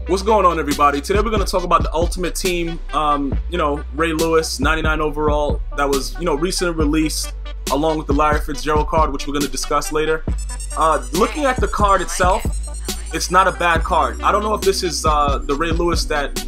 What's going on, everybody? Today we're going to talk about the Ultimate Team, Ray Lewis, 99 overall, that was, recently released along with the Larry Fitzgerald card, which we're going to discuss later. Looking at the card itself, it's not a bad card. I don't know if this is the Ray Lewis that,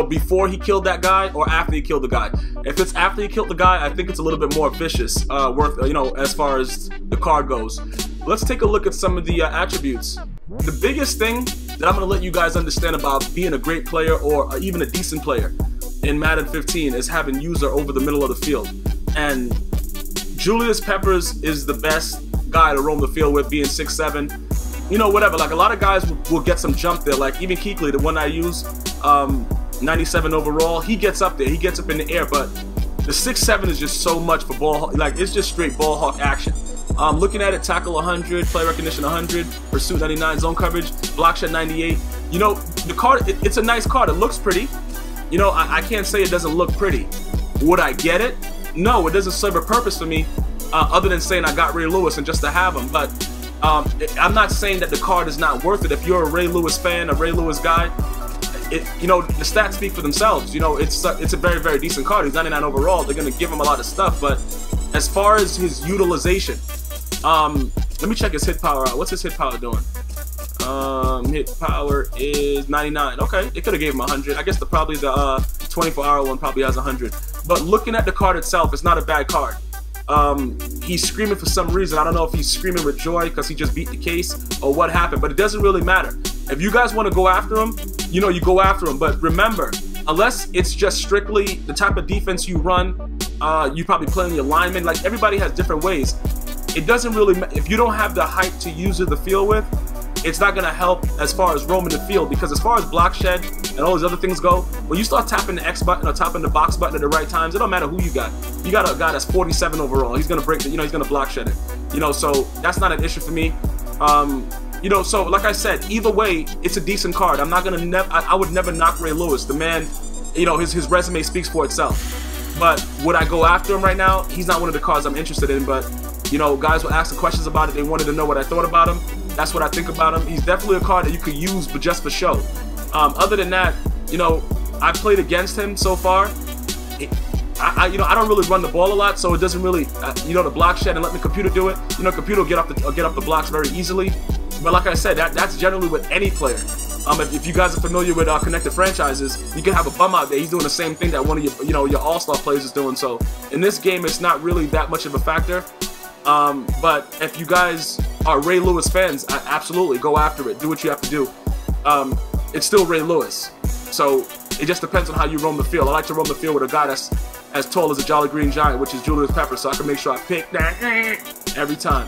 before he killed that guy or after he killed the guy. If it's after he killed the guy, I think it's a little bit more vicious, as far as the card goes. Let's take a look at some of the attributes. The biggest thing that I'm going to let you guys understand about being a great player or even a decent player in Madden 15 is having user over the middle of the field. And Julius Peppers is the best guy to roam the field with, being 6'7". Whatever. Like, a lot of guys will get some jump there. Like, even Keekly, the one I use, 97 overall, he gets up there. He gets up in the air. But the 6'7" is just so much for ball. Like, it's just straight ball hawk action. Looking at it, tackle 100, play recognition 100, pursuit 99, zone coverage, block shed 98. The card, it's a nice card. It looks pretty. I can't say it doesn't look pretty. Would I get it? No, it doesn't serve a purpose for me other than saying I got Ray Lewis and just to have him. But I'm not saying that the card is not worth it. If you're a Ray Lewis fan, a Ray Lewis guy, the stats speak for themselves. It's a very, very decent card. He's 99 overall. They're going to give him a lot of stuff. But as far as his utilization, let me check his hit power out. What's his hit power doing? Hit power is 99. Okay, they could have gave him 100. I guess probably the 24-hour one probably has 100. But looking at the card itself, it's not a bad card. He's screaming for some reason. I don't know if he's screaming with joy because he just beat the case or what happened, but it doesn't really matter. If you guys want to go after him, you go after him. But remember, unless it's just strictly the type of defense you run, you probably play on your lineman. Like, everybody has different ways. It doesn't really, if you don't have the height to use the field with, it's not going to help as far as roaming the field, because as far as block shed and all these other things go, when you start tapping the X button or tapping the box button at the right times, it don't matter who you got. You got a guy that's 47 overall. He's going to break the, he's going to block shed it. So that's not an issue for me. So like I said, either way, it's a decent card. I'm not going to, I would never knock Ray Lewis. The man, his resume speaks for itself. But would I go after him right now? He's not one of the cards I'm interested in, but guys were asking questions about it. They wanted to know what I thought about him. That's what I think about him. He's definitely a card that you could use, but just for show. Other than that, I played against him so far. I don't really run the ball a lot, so it doesn't really, the block shed and let the computer do it. Computer will get up the blocks very easily. But like I said, that's generally with any player. If you guys are familiar with connected franchises, you can have a bum out there. He's doing the same thing that one of your all-star players is doing. So in this game, it's not really that much of a factor. But if you guys are Ray Lewis fans, absolutely go after it. Do what you have to do. It's still Ray Lewis. So it just depends on how you roam the field. I like to roam the field with a guy that's as tall as a Jolly Green Giant, which is Julius Peppers, so I can make sure I pick that every time.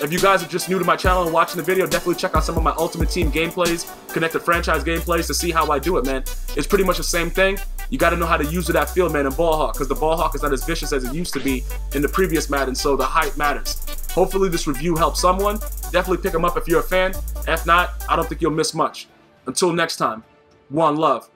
If you guys are just new to my channel and watching the video, definitely check out some of my Ultimate Team gameplays, connected franchise gameplays, to see how I do it, man. It's pretty much the same thing. You got to know how to use that field, man, in ball hawk, because the ball hawk is not as vicious as it used to be in the previous Madden, so the height matters. Hopefully this review helps someone. Definitely pick them up if you're a fan. If not, I don't think you'll miss much. Until next time, one love.